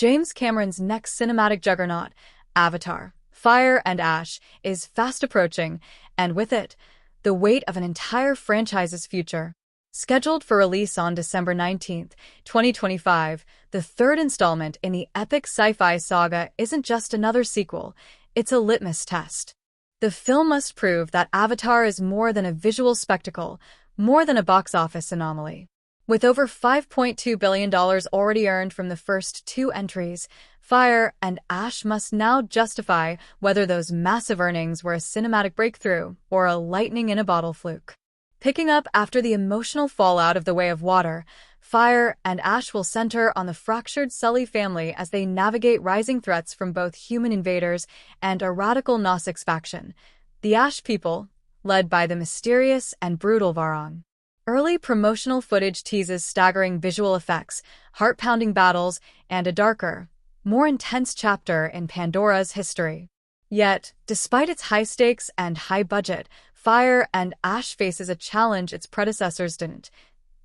James Cameron's next cinematic juggernaut, Avatar, Fire and Ash, is fast approaching, and with it, the weight of an entire franchise's future. Scheduled for release on December 19th, 2025, the third installment in the epic sci-fi saga isn't just another sequel, it's a litmus test. The film must prove that Avatar is more than a visual spectacle, more than a box office anomaly. With over $5.2 billion already earned from the first two entries, Fire and Ash must now justify whether those massive earnings were a cinematic breakthrough or a lightning-in-a-bottle fluke. Picking up after the emotional fallout of The Way of Water, Fire and Ash will center on the fractured Sully family as they navigate rising threats from both human invaders and a radical Gnostics faction, the Ash people, led by the mysterious and brutal Varong. Early promotional footage teases staggering visual effects, heart-pounding battles, and a darker, more intense chapter in Pandora's history. Yet, despite its high stakes and high budget, Fire and Ash faces a challenge its predecessors didn't: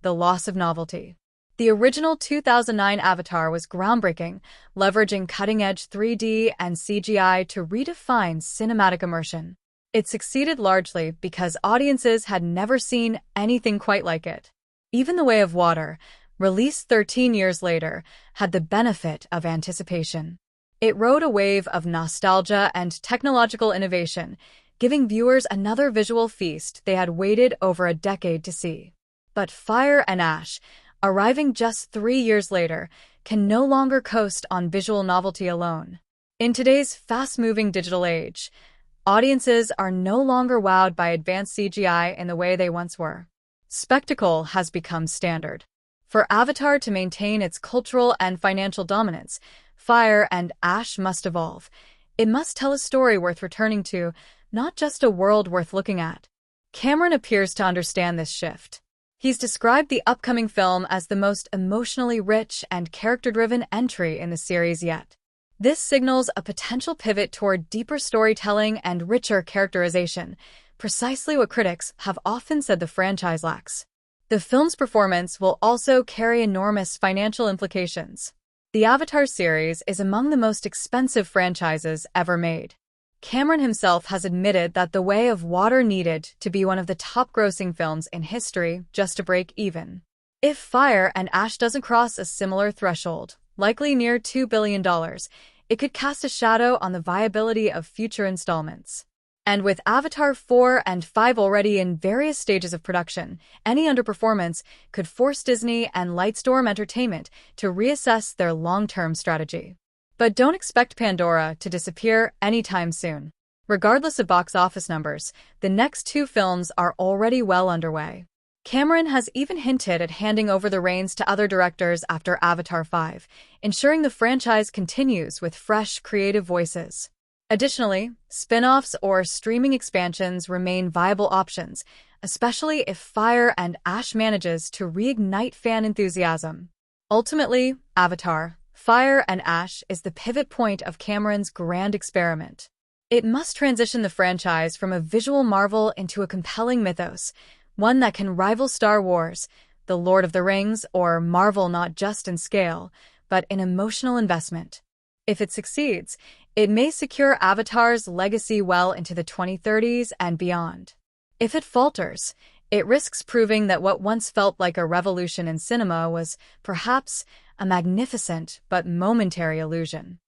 the loss of novelty. The original 2009 Avatar was groundbreaking, leveraging cutting-edge 3D and CGI to redefine cinematic immersion. It succeeded largely because audiences had never seen anything quite like it. Even The Way of Water, released 13 years later, had the benefit of anticipation. It rode a wave of nostalgia and technological innovation, giving viewers another visual feast they had waited over a decade to see. But Fire and Ash, arriving just 3 years later, can no longer coast on visual novelty alone. In today's fast-moving digital age, audiences are no longer wowed by advanced CGI in the way they once were. Spectacle has become standard. For Avatar to maintain its cultural and financial dominance, Fire and Ash must evolve. It must tell a story worth returning to, not just a world worth looking at. Cameron appears to understand this shift. He's described the upcoming film as the most emotionally rich and character-driven entry in the series yet. This signals a potential pivot toward deeper storytelling and richer characterization, precisely what critics have often said the franchise lacks. The film's performance will also carry enormous financial implications. The Avatar series is among the most expensive franchises ever made. Cameron himself has admitted that The Way of Water needed to be one of the top-grossing films in history just to break even. If Fire and Ash doesn't cross a similar threshold, likely near $2 billion, it could cast a shadow on the viability of future installments. And with Avatar 4 and 5 already in various stages of production, any underperformance could force Disney and Lightstorm Entertainment to reassess their long-term strategy. But don't expect Pandora to disappear anytime soon. Regardless of box office numbers, the next two films are already well underway. Cameron has even hinted at handing over the reins to other directors after Avatar 5, ensuring the franchise continues with fresh, creative voices. Additionally, spin-offs or streaming expansions remain viable options, especially if Fire and Ash manages to reignite fan enthusiasm. Ultimately, Avatar, Fire and Ash is the pivot point of Cameron's grand experiment. It must transition the franchise from a visual marvel into a compelling mythos, one that can rival Star Wars, The Lord of the Rings, or Marvel not just in scale, but in emotional investment. If it succeeds, it may secure Avatar's legacy well into the 2030s and beyond. If it falters, it risks proving that what once felt like a revolution in cinema was, perhaps, a magnificent but momentary illusion.